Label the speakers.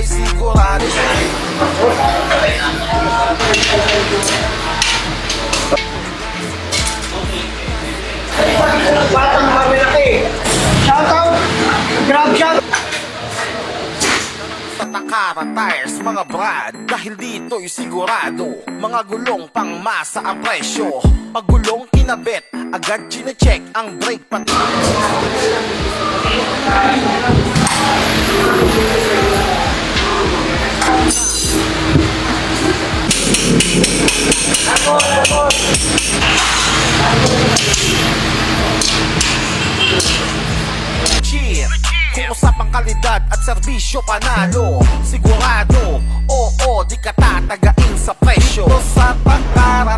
Speaker 1: ay sigurado.
Speaker 2: Batang mamalaki. Shoutout! Grab shot!
Speaker 1: Sa Takara Tires mga brad, dahil dito'y sigurado, mga gulong pang masa ang presyo. Pag gulong kinabit, agad chinecheck ang brake pati. Cheer! Kung usapang kalidad at serbisyo panalo, sigurado, oo, di ka tatagain sa presyo. Dito sa Takara